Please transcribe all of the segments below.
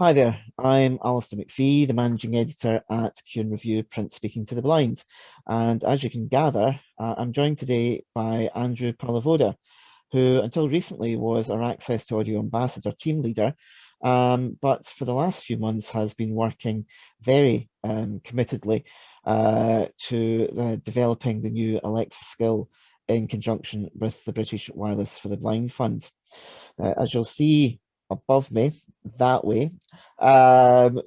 Hi there, I'm Alistair McPhee, the managing editor at Q and Review Print Speaking to the Blind. And as you can gather, I'm joined today by Andrew Palavoda, who until recently was our Access to Audio Ambassador team leader, but for the last few months has been working very committedly to developing the new Alexa skill in conjunction with the British Wireless for the Blind Fund. As you'll see above me, that way,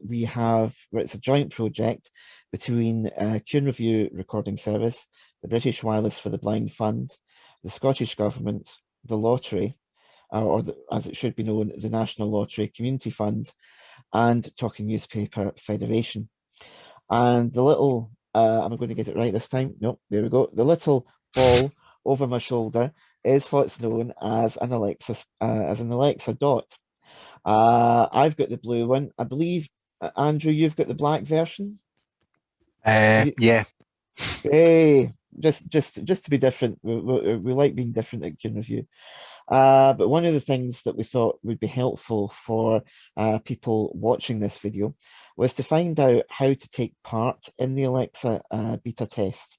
we have, where it's a joint project between Q and Review Recording Service, the British Wireless for the Blind Fund, the Scottish Government, the Lottery, as it should be known, the National Lottery Community Fund, and Talking Newspaper Federation. And the little, am I going to get it right this time? No, there we go. The little ball over my shoulder is what's known as an Alexa dot. I've got the blue one. I believe, Andrew, you've got the black version. You, Yeah, hey, just to be different. We like being different at Q Review. But one of the things that we thought would be helpful for people watching this video was to find out how to take part in the Alexa beta test.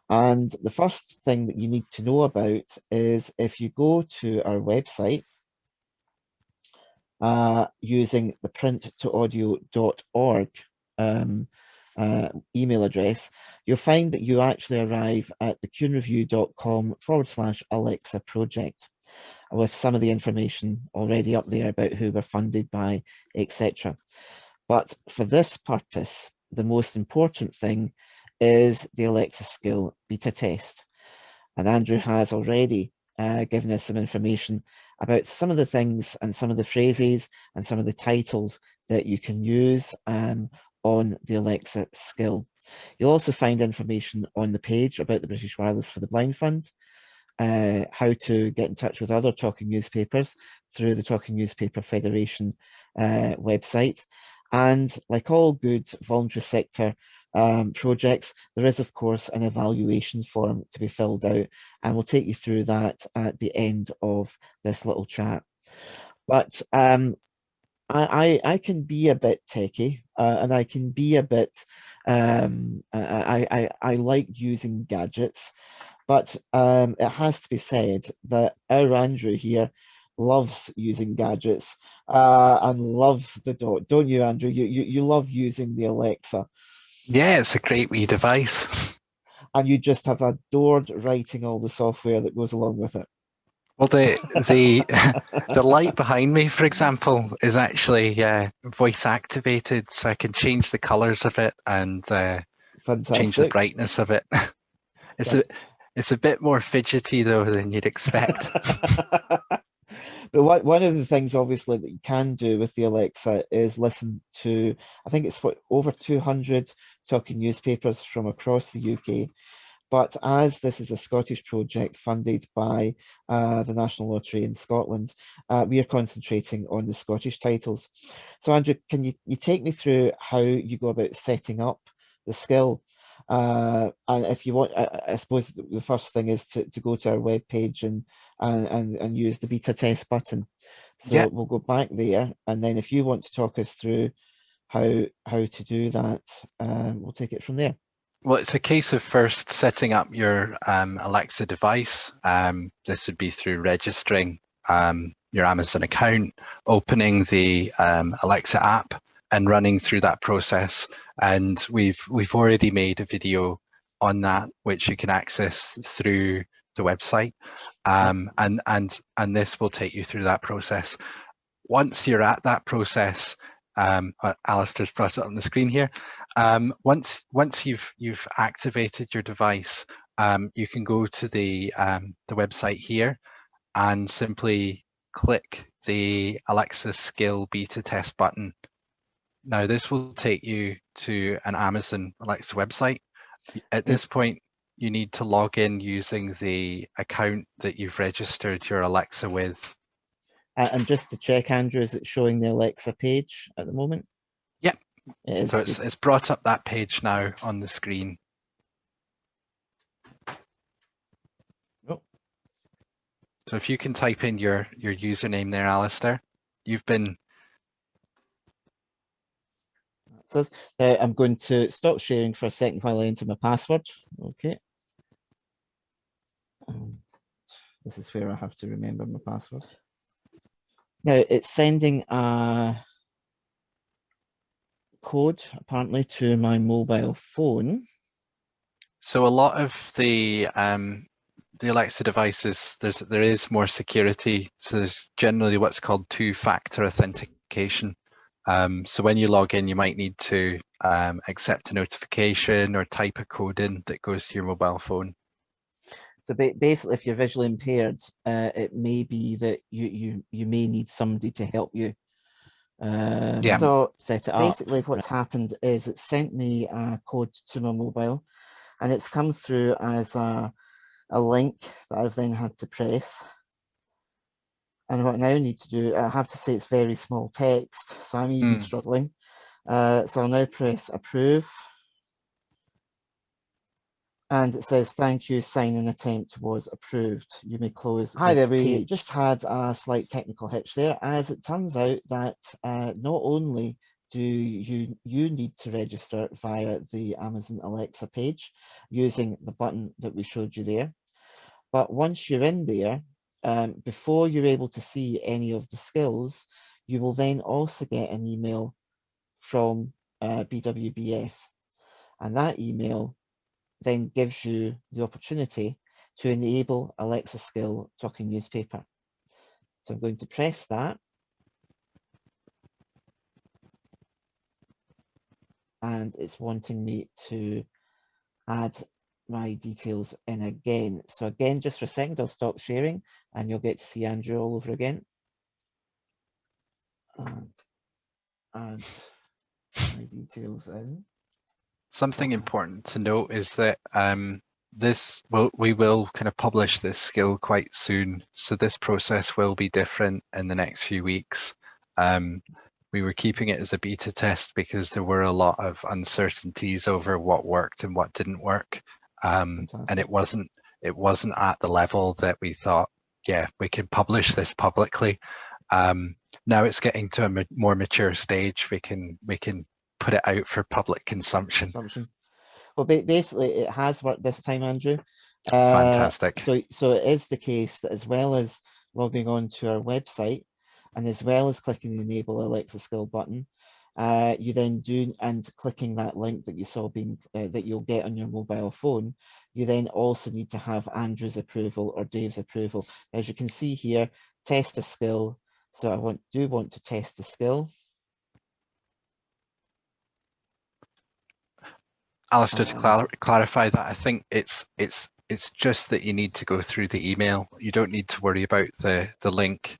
And the first thing that you need to know about is if you go to our website using the printtoaudio.org email address, you'll find that you actually arrive at the qnreview.com/Alexa project with some of the information already up there about who we're funded by, etc. But for this purpose, the most important thing is the Alexa skill beta test. And Andrew has already given us some information about some of the things and some of the phrases and some of the titles that you can use on the Alexa skill. You'll also find information on the page about the British Wireless for the Blind Fund, how to get in touch with other talking newspapers through the Talking Newspaper Federation website. And like all good voluntary sector projects, there is, of course, an evaluation form to be filled out, and we'll take you through that at the end of this little chat. But I can be a bit techy, and I can be a bit, I like using gadgets, but it has to be said that our Andrew here loves using gadgets and loves the dot, don't you, Andrew? You love using the Alexa, yeah, it's a great wee device. and you just have adored writing all the software that goes along with it. Well, the the light behind me, for example, is actually voice activated, so I can change the colors of it and change the Fantastic. brightness of it. It's a it's a bit more fidgety though than you'd expect. But one of the things, obviously, that you can do with the Alexa is listen to, I think it's what, over 200 talking newspapers from across the UK. But as this is a Scottish project funded by the National Lottery in Scotland, we are concentrating on the Scottish titles. So, Andrew, can you take me through how you go about setting up the skill? And if you want, I suppose the first thing is to go to our webpage and use the beta test button. Yeah, So we'll go back there, and then if you want to talk us through how to do that, we'll take it from there. well, it's a case of first setting up your Alexa device. This would be through registering your Amazon account, opening the Alexa app, and running through that process. And we've already made a video on that, which you can access through the website. Yep. And this will take you through that process. Once you're at that process, Alistair's brought it on the screen here. Once you've activated your device, you can go to the website here and simply click the Alexa Skill Beta Test button. Now this will take you to an Amazon Alexa website. At Yep. this point, you need to log in using the account that you've registered your Alexa with. And just to check, Andrew, is it showing the Alexa page at the moment? Yep. It So is it's good. it's brought up that page now on the screen. Oh, So if you can type in your username there, Alistair, you've been says. Now I'm going to stop sharing for a second while I enter my password. Okay. This is where I have to remember my password. Now it's sending a code apparently to my mobile phone. So a lot of the Alexa devices, there is more security. So there's generally what's called two-factor authentication. So when you log in, you might need to accept a notification or type a code in that goes to your mobile phone. So basically, if you're visually impaired, it may be that you may need somebody to help you. Yeah. So set it up. Basically, what's happened is it sent me a code to my mobile, and it's come through as a link that I've then had to press. And what I now need to do, I have to say it's very small text, so I'm even struggling. So I'll now press approve. And it says, thank you, sign-in attempt was approved. You may close. Hi there, we just had a slight technical hitch there, as it turns out that not only do you need to register via the Amazon Alexa page using the button that we showed you there, but once you're in there, before you're able to see any of the skills, you will then also get an email from BWBF, and that email then gives you the opportunity to enable Alexa skill talking newspaper. So I'm going to press that. And it's wanting me to add my details in again. So again, just for a second, I'll stop sharing and you'll get to see Andrew all over again. And add my details in. Something important to note is that we will kind of publish this skill quite soon. So this process will be different in the next few weeks. We were keeping it as a beta test because there were a lot of uncertainties over what worked and what didn't work. And it wasn't at the level that we thought, yeah, we could publish this publicly. Now it's getting to a more mature stage. We can put it out for public consumption. Well, basically, it has worked this time, Andrew. Fantastic. So it is the case that as well as logging on to our website and as well as clicking the Enable Alexa Skill button, you then and clicking that link that you saw that you'll get on your mobile phone, you then also need to have Andrew's approval or Dave's approval. As you can see here, test a skill. So I do want to test the skill. Alistair, to clarify that, I think it's just that you need to go through the email. You don't need to worry about the link.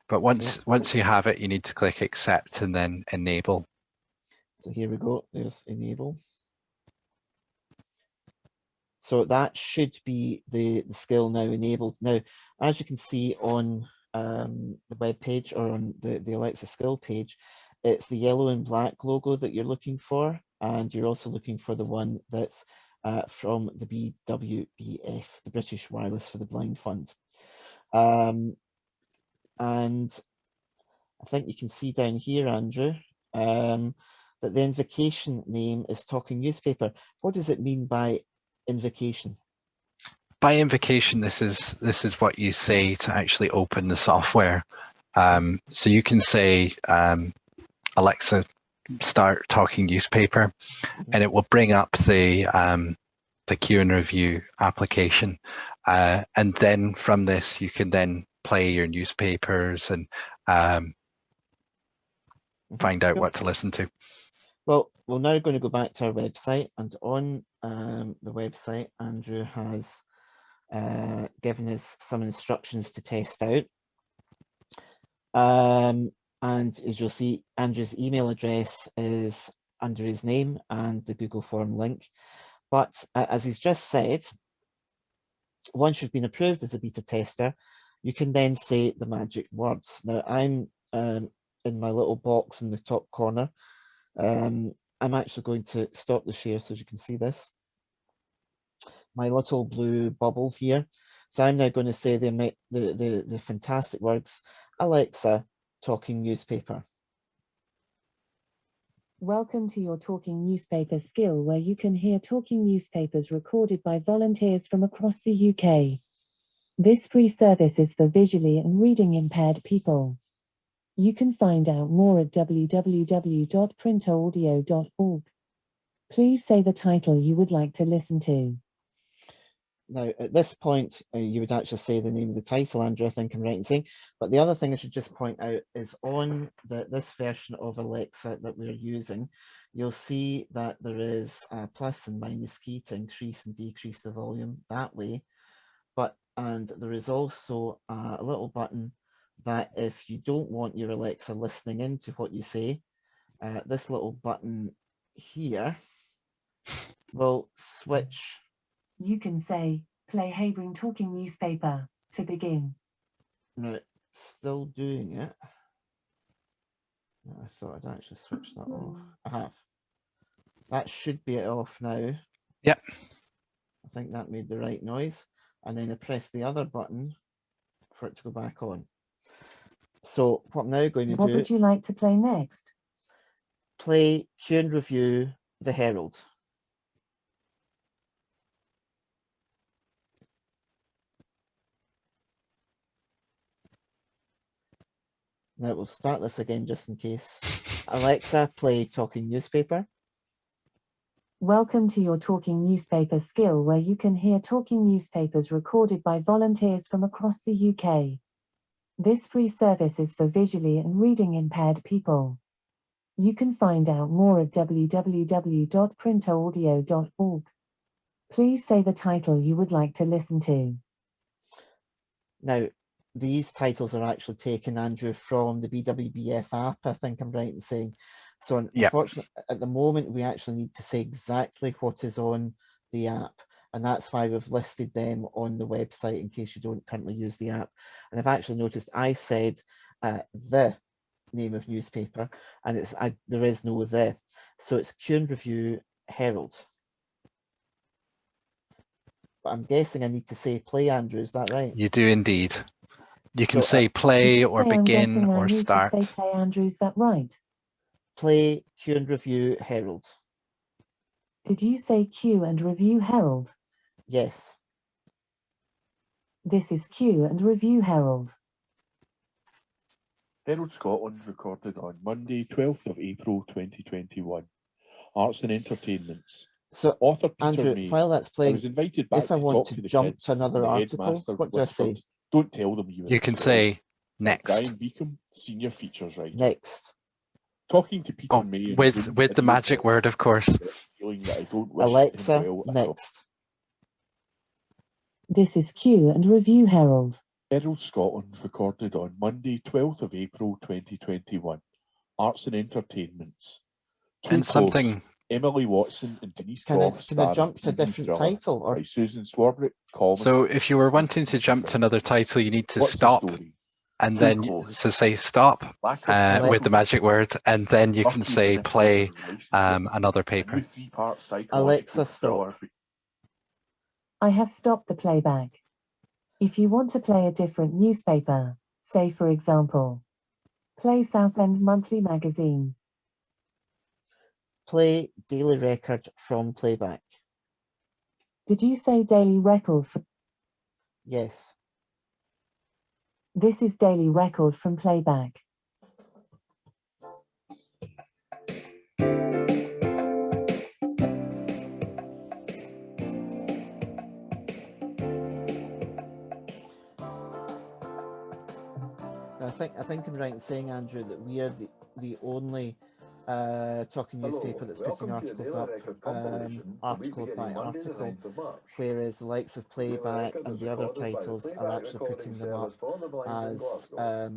But once you have it, you need to click accept and then enable. So here we go. There's enable. So that should be the skill now enabled. Now, as you can see on the web page or on the Alexa skill page, it's the yellow and black logo that you're looking for, and you're also looking for the one that's from the BWBF, the British Wireless for the Blind Fund. And I think you can see down here, Andrew, that the invocation name is Talking Newspaper. What does it mean by invocation? By invocation, this is what you say to actually open the software. So you can say, Alexa, start Talking Newspaper, and it will bring up the Q and Review application, and then from this you can then play your newspapers and find out what to listen to. Well, we're now going to go back to our website, and on the website, Andrew has given us some instructions to test out. And as you'll see, Andrew's email address is under his name and the Google form link. But as he's just said, once you've been approved as a beta tester, you can then say the magic words. Now, I'm in my little box in the top corner. I'm actually going to stop the share so you can see this. My little blue bubble here. So I'm now going to say the fantastic words, Alexa, Talking Newspaper. Welcome to your Talking Newspaper skill, where you can hear talking newspapers recorded by volunteers from across the UK. This free service is for visually and reading impaired people. You can find out more at www.printaudio.org. Please say the title you would like to listen to. Now, at this point, you would actually say the name of the title, Andrew, I think I'm right in saying. But the other thing I should just point out is on this version of Alexa that we're using, you'll see that there is a plus and minus key to increase and decrease the volume that way. And there is also a little button that if you don't want your Alexa listening into what you say, this little button here will switch. You can say, play Havering Talking Newspaper, to begin. Now, it's still doing it. I thought I'd actually switch that off. I have. That should be it off now. Yep. I think that made the right noise. And then I press the other button for it to go back on. So what I'm now going to do... What would you like to play next? Play Cue and Review The Herald. Now we'll start this again just in case. Alexa, play Talking Newspaper. Welcome to your Talking Newspaper skill, where you can hear talking newspapers recorded by volunteers from across the UK. This free service is for visually and reading impaired people. You can find out more at www.printaudio.org. Please say the title you would like to listen to. Now, these titles are actually taken, Andrew, from the BWBF app, I think I'm right in saying. So unfortunately, at the moment, we actually need to say exactly what is on the app. And that's why we've listed them on the website in case you don't currently use the app. And I've actually noticed I said the name of newspaper, and there is no the. So it's Cue and Review Herald. But I'm guessing I need to say play, Andrew, is that right? You do indeed. You can say play or begin or start. I need to say play, Andrew, is that right? Play Cue and Review Herald. Did you say Cue and Review Herald? Yes. This is Cue and Review Herald. Herald Scotland recorded on Monday, 12th of April 2021. Arts and Entertainments. So, author Peter Andrew, May, while that's playing, I was invited back if I want to jump to another article, what do I say? Don't tell them you can say next. Brian Beacom, senior features writer. Next. Talking to Peter May with the magic word, of course. Feeling that I don't wish Alexa, him well next. This is Cue and Review Herald. Herald Scotland recorded on Monday, 12th of April 2021. Arts and Entertainments. And something. Emily Watson and Denise Gough. Can I jump to a different title? Or by Susan Swarbrick. So if you were wanting to jump to another title, you need to stop and then to say stop with the magic word, and then you can say play another paper. Alexa, stop. I have stopped the playback. If you want to play a different newspaper, say for example, play Southend Monthly Magazine. Play Daily Record from playback. Did you say Daily Record? Yes. This is Daily Record from playback. I think I'm right in saying, Andrew, that we are the only talking newspaper that's putting articles up, article by article, whereas the likes of Playback and the other titles are actually putting them up as they're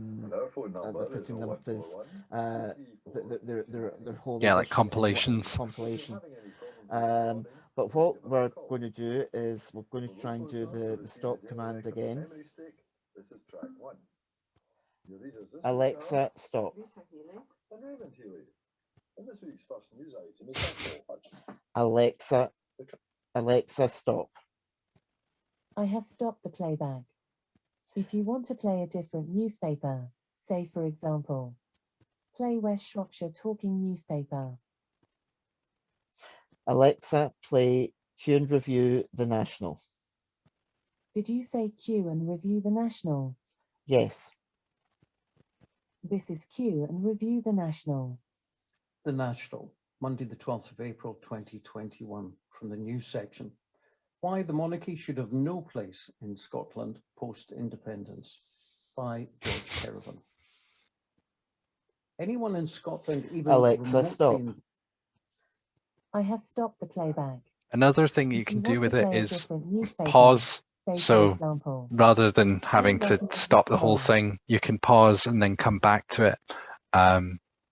whole like compilations. But what we're going to do is we're going to try and do the stop command again. Alexa, stop. Alexa, stop. I have stopped the playback. If you want to play a different newspaper, say for example, play West Shropshire Talking Newspaper. Alexa, play Cue and Review The National. Did you say Cue and Review The National? Yes. This is Cue and Review The National. The National, Monday the 12th of April 2021, from the news section. Why the monarchy should have no place in Scotland post-independence, by George Caravan. Anyone in Scotland even Alexa, stop. I have stopped the playback. Another thing you If can you do want with to it play a is different newspaper, pause. say, So for example, rather than having to button stop the whole below. thing, you can pause and then come back to it.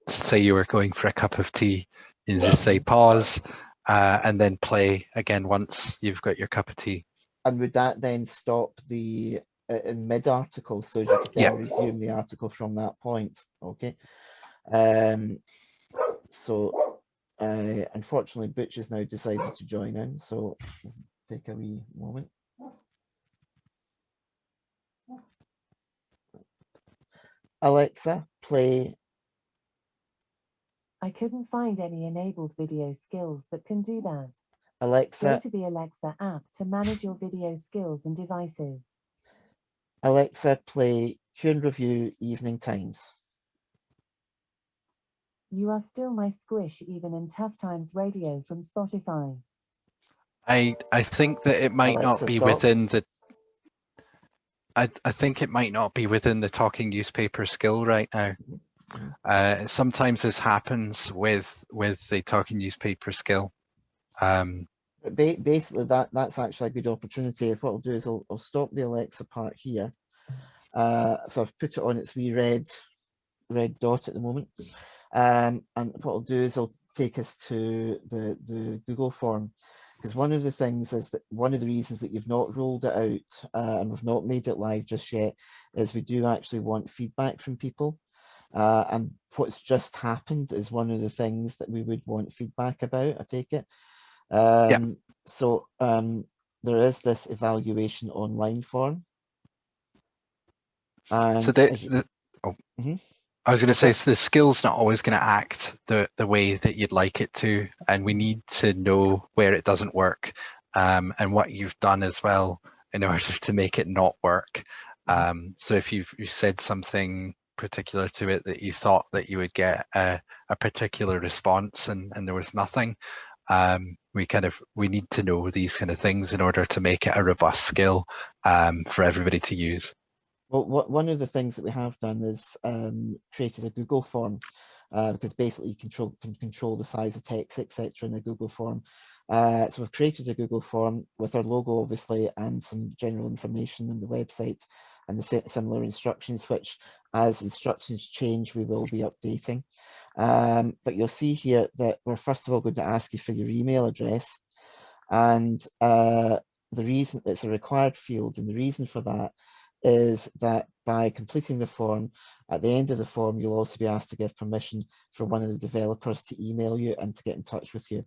Say you were going for a cup of tea, you just say pause and then play again once you've got your cup of tea. And would that then stop the in mid-article, so you could then resume the article from that point? Okay. So unfortunately, Butch has now decided to join in, so we'll take a wee moment. Alexa, play. I couldn't find any enabled video skills that can do that. Go Alexa, to the Alexa app to manage your video skills and devices. Alexa, play Cue and Review Evening Times. You are still my squish even in Tough Times Radio from Spotify. I think that it might Alexa, not be stop. within the I think it might not be within the talking newspaper skill right now. Sometimes this happens with the talking newspaper skill. Basically, that's actually a good opportunity. What I'll do is I'll stop the Alexa part here. So I've put it on its wee red dot at the moment. And what I'll do is I'll take us to the Google form, because one of the things is that one of the reasons that you've not rolled it out and we've not made it live just yet is we do actually want feedback from people. And what's just happened is one of the things that we would want feedback about, I take it. So there is this evaluation online form. And so I was going to say, so the skill's not always going to act the way that you'd like it to, and we need to know where it doesn't work and what you've done as well in order to make it not work. So if you said something particular to it that you thought that you would get a particular response and there was nothing, we need to know these kind of things in order to make it a robust skill for everybody to use. Well, one of the things that we have done is created a Google form, because basically you can control the size of text, etc. in a Google form. So we've created a Google form with our logo, obviously, and some general information on the website and the similar instructions, which as instructions change, we will be updating. But you'll see here that we're first of all going to ask you for your email address. And the reason it's a required field, and the reason for that is that by completing the form, at the end of the form, you'll also be asked to give permission for one of the developers to email you and to get in touch with you.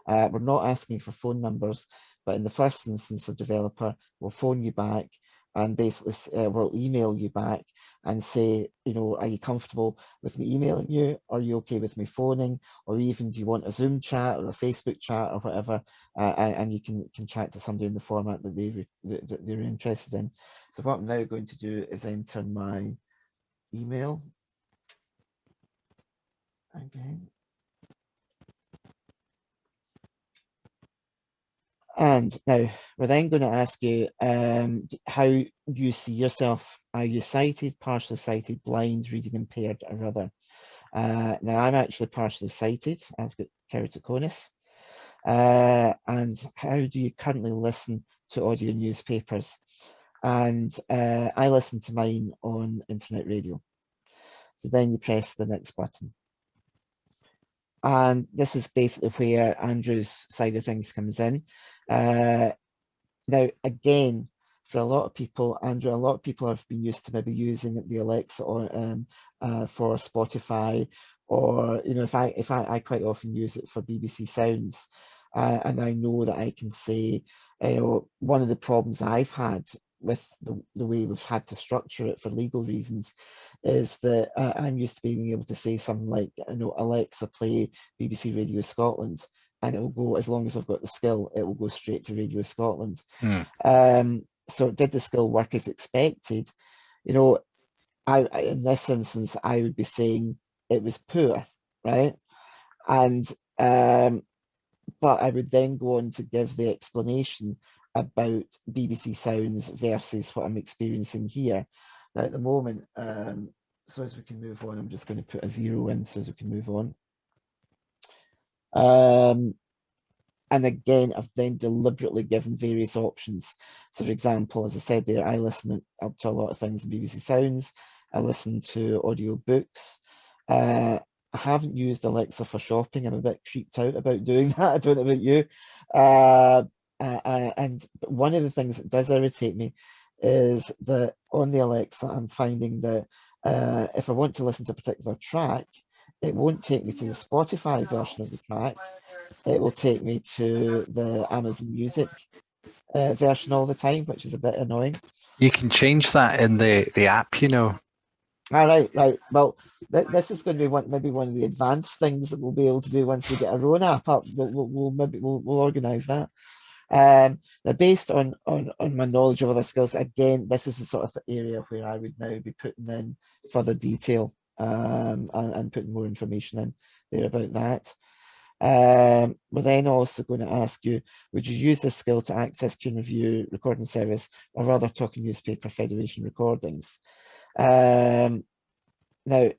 We're not asking for phone numbers, but in the first instance, a developer will phone you back and basically will email you back and say, you know, are you comfortable with me emailing you? Are you okay with me phoning? Or even, do you want a Zoom chat or a Facebook chat or whatever? And you can chat to somebody in the format that they're interested in. So what I'm now going to do is enter my email again. And now we're then going to ask you how you see yourself. Are you sighted, partially sighted, blind, reading impaired, or other? Now I'm actually partially sighted. I've got keratoconus. And how do you currently listen to audio newspapers? And I listen to mine on internet radio. So then you press the next button. And this is basically where Andrew's side of things comes in. Now, again, for a lot of people, Andrew, a lot of people have been used to maybe using the Alexa or for Spotify, or, you know, if I quite often use it for BBC Sounds, and I know that I can say, you know, one of the problems I've had with the way we've had to structure it for legal reasons is that I'm used to being able to say something like, you know, Alexa, play BBC Radio Scotland. and it will go, as long as I've got the skill, it will go straight to Radio Scotland. Mm. So did the skill work as expected? You know, I in this instance, I would be saying it was poor, right? And but I would then go on to give the explanation about BBC Sounds versus what I'm experiencing here. Now at the moment, so as we can move on, I'm just going to put a 0 in so as we can move on. And again, I've then deliberately given various options. So for example, as I said there, I listen to a lot of things in BBC Sounds. I listen to audio books. I haven't used Alexa for shopping. I'm a bit creeped out about doing that. I don't know about you. And one of the things that does irritate me is that on the Alexa, I'm finding that if I want to listen to a particular track, it won't take me to the Spotify version of the track. It will take me to the Amazon Music version all the time, which is a bit annoying. You can change that in the app, you know. All right, right. Well, this is going to be maybe one of the advanced things that we'll be able to do once we get our own app up. We'll organise that. Now, based on my knowledge of other skills, again, this is the sort of area where I would now be putting in further detail and putting more information in there about that. We're then also going to ask you, would you use this skill to access Tune Review recording service or other Talking Newspaper Federation recordings? Now,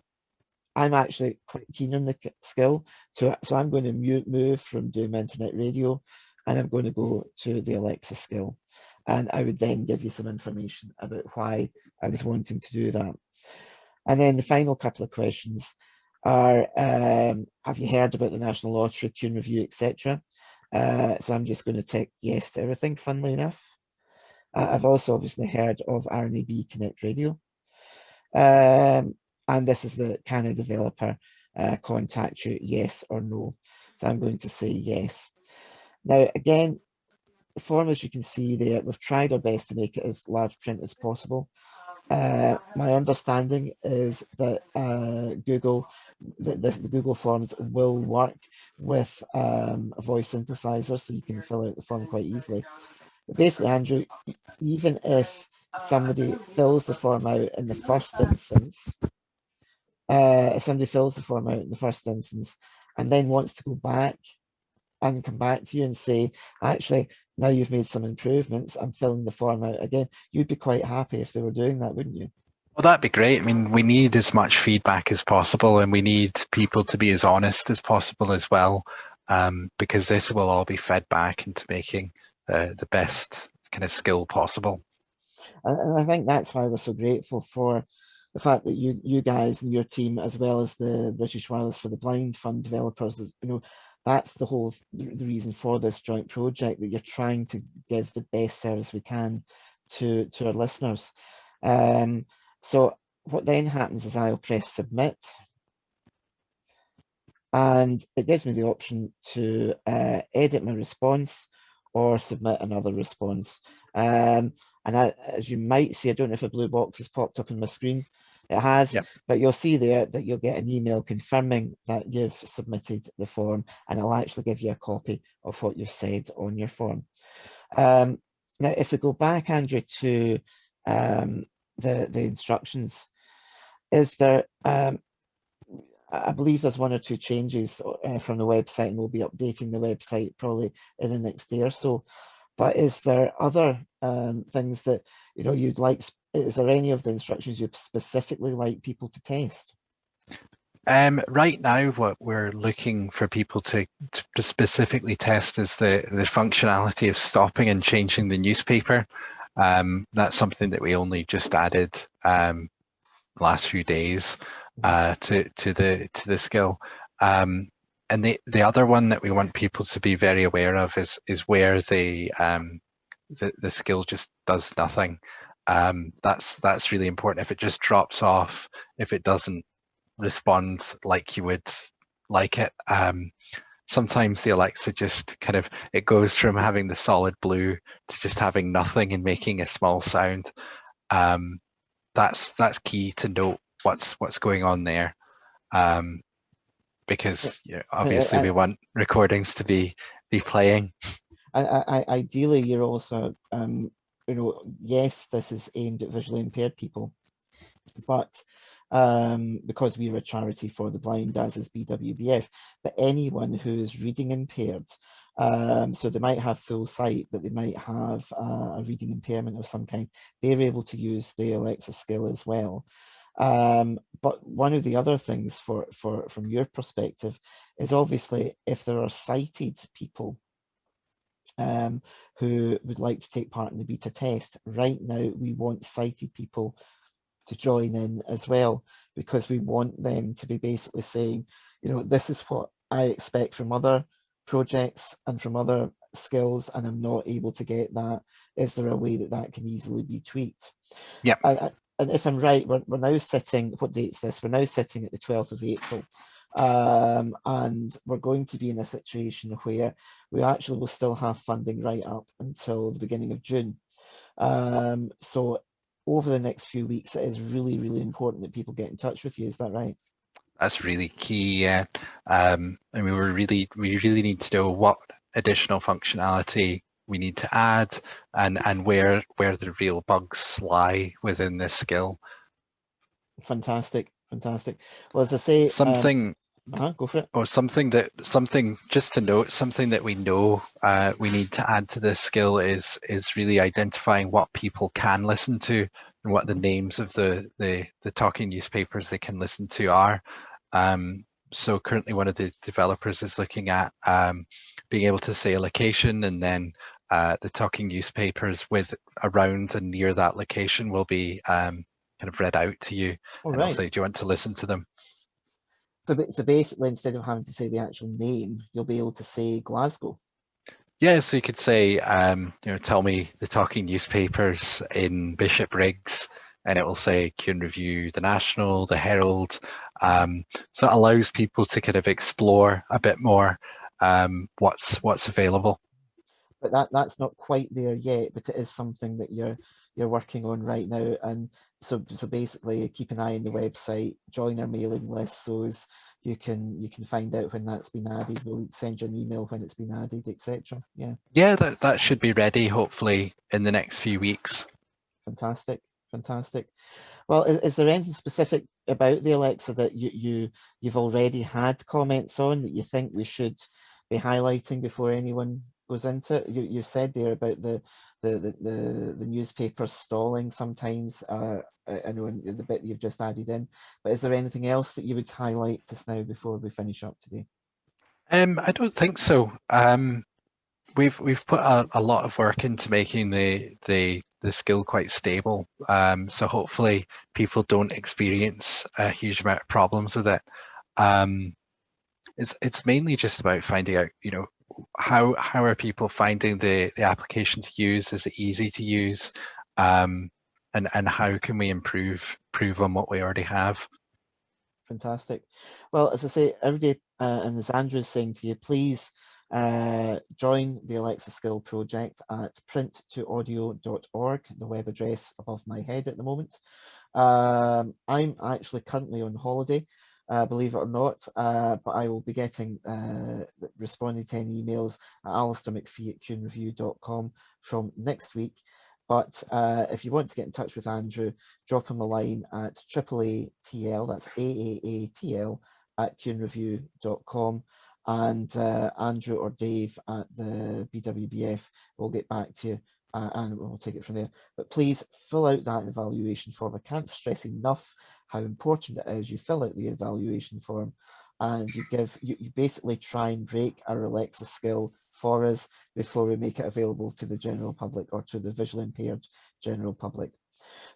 I'm actually quite keen on the skill, so I'm going to move from doing internet radio, and I'm going to go to the Alexa skill, and I would then give you some information about why I was wanting to do that. And then the final couple of questions are, have you heard about the National Lottery, Tune Review, etc.? So I'm just going to tick yes to everything, funnily enough. I've also obviously heard of RNAB Connect Radio. And this is the can a developer contact you, yes or no. So I'm going to say yes. Now, again, the form, as you can see there, we've tried our best to make it as large print as possible. My understanding is that Google, the Google Forms will work with a voice synthesizer, so you can fill out the form quite easily. But basically, Andrew, even if somebody fills the form out in the first instance, if somebody fills the form out in the first instance and then wants to go back and come back to you and say, actually, now you've made some improvements, I'm filling the form out again, you'd be quite happy if they were doing that, wouldn't you? Well, that'd be great. I mean, we need as much feedback as possible, and we need people to be as honest as possible as well, because this will all be fed back into making the best kind of skill possible. And I think that's why we're so grateful for the fact that you guys and your team, as well as the British Wireless for the Blind Fund developers, you know, that's the reason for this joint project, that you're trying to give the best service we can to our listeners. So what then happens is I'll press submit, and it gives me the option to edit my response or submit another response. And as you might see, I don't know if a blue box has popped up on my screen. It has, yep. But you'll see there that you'll get an email confirming that you've submitted the form, and I'll actually give you a copy of what you've said on your form. Now, if we go back, Andrew, to the instructions, is there, I believe there's one or two changes from the website, and we'll be updating the website probably in the next day or so. But is there other things that, you know, you'd like, is there any of the instructions you'd specifically like people to test? Right now, what we're looking for people to specifically test is the functionality of stopping and changing the newspaper. That's something that we only just added last few days to the skill. And the other one that we want people to be very aware of is where the skill just does nothing. That's really important. If it just drops off, if it doesn't respond like you would like it, sometimes the Alexa just kind of, it goes from having the solid blue to just having nothing and making a small sound. That's key to note what's going on there. because obviously we want recordings to be playing. Ideally, you're also, yes, this is aimed at visually impaired people, but because we're a charity for the blind, as is BWBF, but anyone who is reading impaired, so they might have full sight, but they might have a reading impairment of some kind, they're able to use the Alexa skill as well. But one of the other things from your perspective is obviously if there are sighted people who would like to take part in the beta test, right now we want sighted people to join in as well, because we want them to be basically saying, this is what I expect from other projects and from other skills, and I'm not able to get that. Is there a way that can easily be tweaked? Yeah. And if I'm right, we're now sitting, what date's this? We're now sitting at the 12th of April. And we're going to be in a situation where we actually will still have funding right up until the beginning of June. So over the next few weeks, it is really, really important that people get in touch with you. Is that right? That's really key. Yeah. I mean, we really need to know what additional functionality we need to add, and where the real bugs lie within this skill. Fantastic. Well, as I say, go for it. Or something just to note, something that we know we need to add to this skill is really identifying what people can listen to and what the names of the talking newspapers they can listen to are. So currently one of the developers is looking at being able to say a location, and then the talking newspapers with around and near that location will be kind of read out to you. And I'll say, do you want to listen to them? So basically, instead of having to say the actual name, you'll be able to say Glasgow. Yeah, so you could say, tell me the talking newspapers in Bishopbriggs, and it will say Kyon Review, The National, The Herald. So it allows people to kind of explore a bit more what's available. But that's not quite there yet, but it is something that you're working on right now. And so basically keep an eye on the website, join our mailing list so as you can find out when that's been added. We'll send you an email when it's been added, etc. Yeah, that should be ready hopefully in the next few weeks. Fantastic. Well, is there anything specific about the Alexa that you've already had comments on that you think we should be highlighting before anyone goes into it? You said there about the newspaper stalling sometimes. I know the bit you've just added in, but is there anything else that you would highlight just now before we finish up today? I don't think so. We've put a lot of work into making the skill quite stable. So hopefully people don't experience a huge amount of problems with it. It's mainly just about finding out, how are people finding the application to use? Is it easy to use? And how can we improve on what we already have? Fantastic. Well, as I say, everybody, and as Andrew is saying to you, please join the Alexa Skill project at print2audio.org, the web address above my head at the moment. I'm actually currently on holiday, believe it or not, but I will be responding to any emails at alistairmcphee@kyonreview.com from next week. But if you want to get in touch with Andrew, drop him a line at AAATL, that's AAATL, @kyonreview.com. And Andrew or Dave at the BWBF will get back to you and we'll take it from there. But please fill out that evaluation form. I can't stress enough how important it is you fill out the evaluation form and you basically try and break our Alexa skill for us before we make it available to the general public or to the visually impaired general public.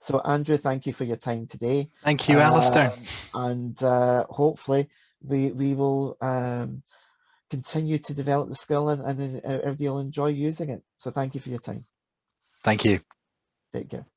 So Andrew, thank you for your time today. Thank you, Alistair. And hopefully we will continue to develop the skill and everybody will enjoy using it. So thank you for your time. Thank you. Take care.